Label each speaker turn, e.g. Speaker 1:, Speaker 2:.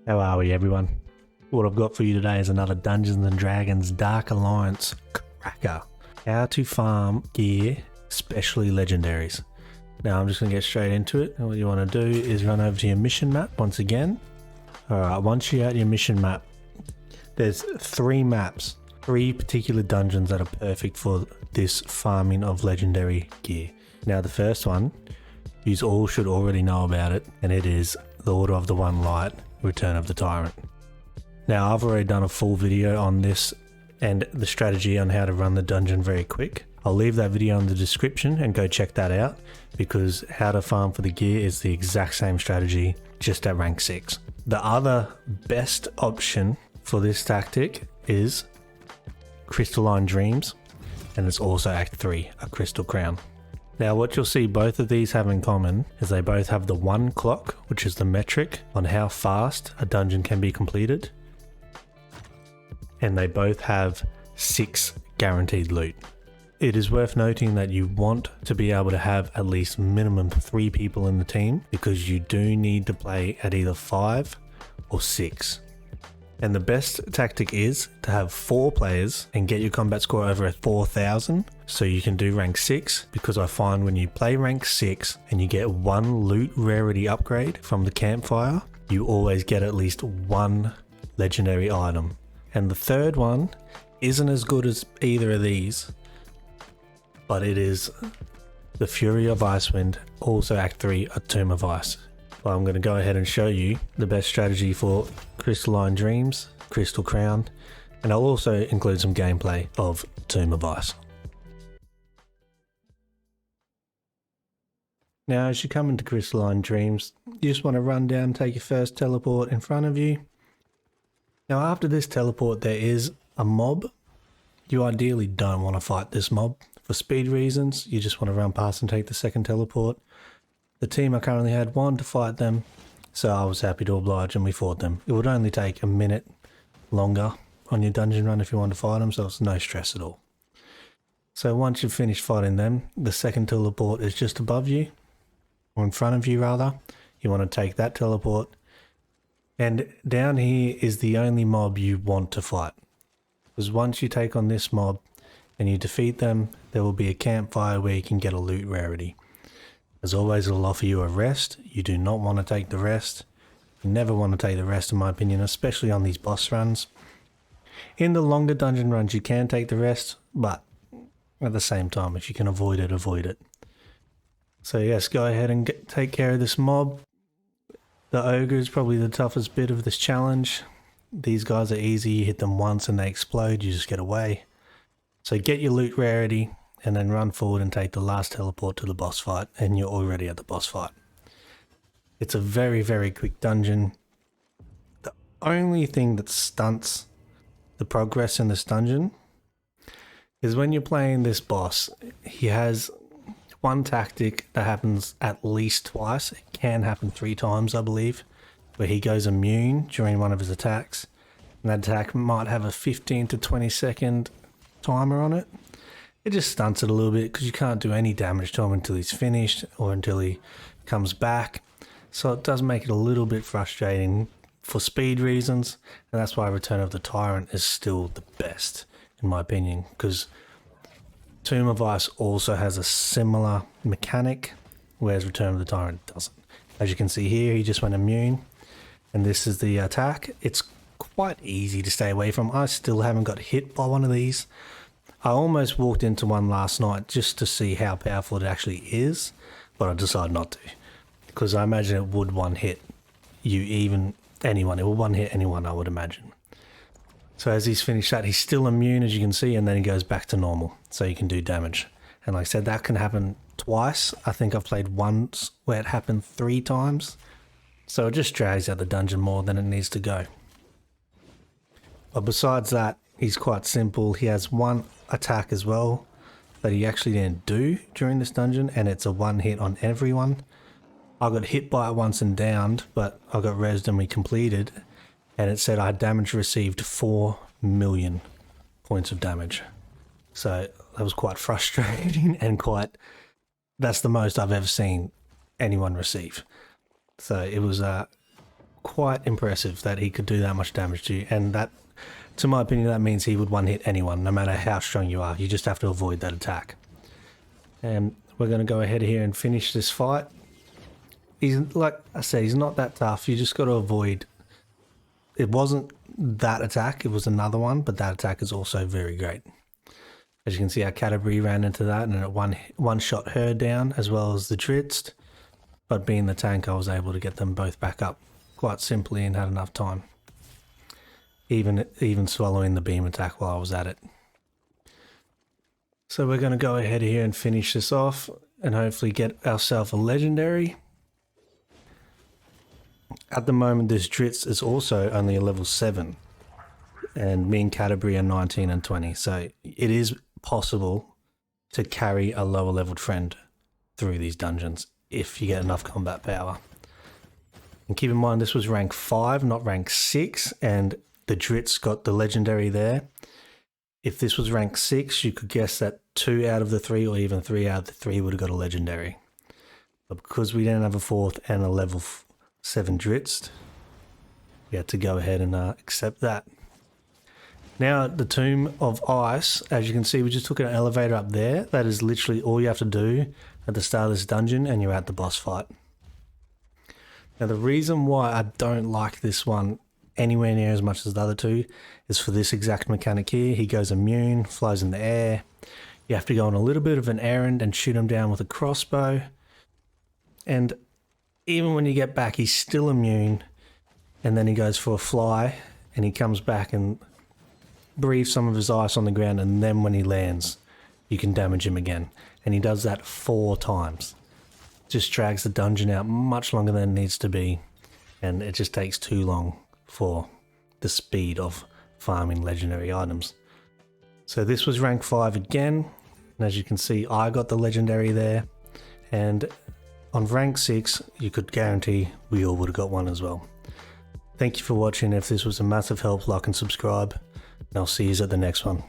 Speaker 1: How are we, everyone? What I've got for you today is another Dungeons and Dragons Dark Alliance cracker. How to farm gear, especially legendaries. Now I'm just going to get straight into it. And what you want to do is run over to your mission map once again. Alright, once you're at your mission map, there's three maps, three particular dungeons that are perfect for this farming of legendary gear. Now the first one, you all should already know about it, and it is the Order of the One Light, Return of the Tyrant. Now I've already done a full video on this and the strategy on how to run the dungeon very quick. I'll leave that video in the description and go check that out, because how to farm for the gear is the exact same strategy, just at rank 6. The other best option for this tactic is Crystalline Dreams, and it's also Act 3, a Crystal Crown. Now what you'll see both of these have in common is they both have the 1 clock, which is the metric on how fast a dungeon can be completed, and they both have 6 guaranteed loot. It is worth noting that you want to be able to have at least minimum 3 people in the team, because you do need to play at either 5 or 6. And the best tactic is to have 4 players and get your combat score over 4,000 so you can do rank 6, because I find when you play rank 6 and you get 1 loot rarity upgrade from the campfire, you always get at least 1 legendary item. And the third one isn't as good as either of these, but it is the Fury of Icewind, also Act 3, a Tomb of Ice. Well, I'm going to go ahead and show you the best strategy for Crystalline Dreams, Crystal Crown, and I'll also include some gameplay of Tomb of Ice. Now as you come into Crystalline Dreams, you just want to run down, take your first teleport in front of you. Now after this teleport there is a mob. You ideally don't want to fight this mob. For speed reasons, you just want to run past and take the second teleport. The team I currently had wanted to fight them, so I was happy to oblige and we fought them. It would only take a minute longer on your dungeon run if you wanted to fight them, so it's no stress at all. So once you've finished fighting them, the second teleport is just above you, or in front of you rather. You want to take that teleport, and down here is the only mob you want to fight. Because once you take on this mob and you defeat them, there will be a campfire where you can get a loot rarity. As always, it'll offer you a rest. You do not want to take the rest. You never want to take the rest, in my opinion, especially on these boss runs. In the longer dungeon runs you can take the rest, but at the same time, if you can avoid it, avoid it. So yes, go ahead and take care of this mob. The ogre is probably the toughest bit of this challenge. These guys are easy, you hit them once and they explode, you just get away. So get your loot rarity and then run forward and take the last teleport to the boss fight, and you're already at the boss fight. It's a very, very quick dungeon. The only thing that stunts the progress in this dungeon is when you're playing this boss, he has one tactic that happens at least twice. It can happen 3 times, I believe, where he goes immune during one of his attacks. And that attack might have a 15 to 20 second timer on it. It just stunts it a little bit because you can't do any damage to him until he's finished or until he comes back. So it does make it a little bit frustrating for speed reasons, and that's why Return of the Tyrant is still the best in my opinion, because Tomb of Ice also has a similar mechanic, whereas Return of the Tyrant doesn't. As you can see here, he just went immune, and this is the attack. It's quite easy to stay away from. I still haven't got hit by one of these. I almost walked into one last night just to see how powerful it actually is, but I decided not to, because I imagine it would one hit anyone. It will one hit anyone, I would imagine. So as he's finished that, he's still immune, as you can see, and then he goes back to normal, so you can do damage. And like I said, that can happen twice. I think I've played once where it happened 3 times, so it just drags out the dungeon more than it needs to go. But besides that, he's quite simple. He has one attack as well that he actually didn't do during this dungeon, and it's a 1 hit on everyone. I got hit by it once and downed, but I got rezzed and we completed, and it said I had damage received 4 million points of damage. So that was quite frustrating and that's the most I've ever seen anyone receive. So it was quite impressive that he could do that much damage to you, and that, to my opinion, that means he would one-hit anyone, no matter how strong you are. You just have to avoid that attack. And we're going to go ahead here and finish this fight. He's, like I said, he's not that tough. You just got to avoid... It wasn't that attack, it was another one, but that attack is also very great. As you can see, our Category ran into that and it one-shot her down, as well as the Dritz. But being the tank, I was able to get them both back up quite simply and had enough time. Even swallowing the beam attack while I was at it. So we're going to go ahead here and finish this off and hopefully get ourselves a legendary. At the moment, this Dritz is also only a level 7, and me and Category are 19 and 20, so it is possible to carry a lower leveled friend through these dungeons if you get enough combat power. And keep in mind, this was rank 5, not rank 6, and the Dritz got the legendary there. If this was rank 6, you could guess that 2 out of the 3 or even 3 out of the 3 would have got a legendary. But because we didn't have a 4th and a level 7 Dritz, we had to go ahead and accept that. Now, the Tomb of Ice, as you can see, we just took an elevator up there. That is literally all you have to do at the start of this dungeon and you're at the boss fight. Now, the reason why I don't like this one anywhere near as much as the other two is for this exact mechanic here. He goes immune, flies in the air. You have to go on a little bit of an errand and shoot him down with a crossbow. And even when you get back, he's still immune. And then he goes for a fly and he comes back and breathes some of his ice on the ground, and then when he lands, you can damage him again. And he does that 4 times. Just drags the dungeon out much longer than it needs to be, and it just takes too long for the speed of farming legendary items. So this was rank 5 again, and as you can see, I got the legendary there, and on rank 6 you could guarantee we all would have got one as well. Thank you for watching. If this was a massive help, like and subscribe, and I'll see you at the next one.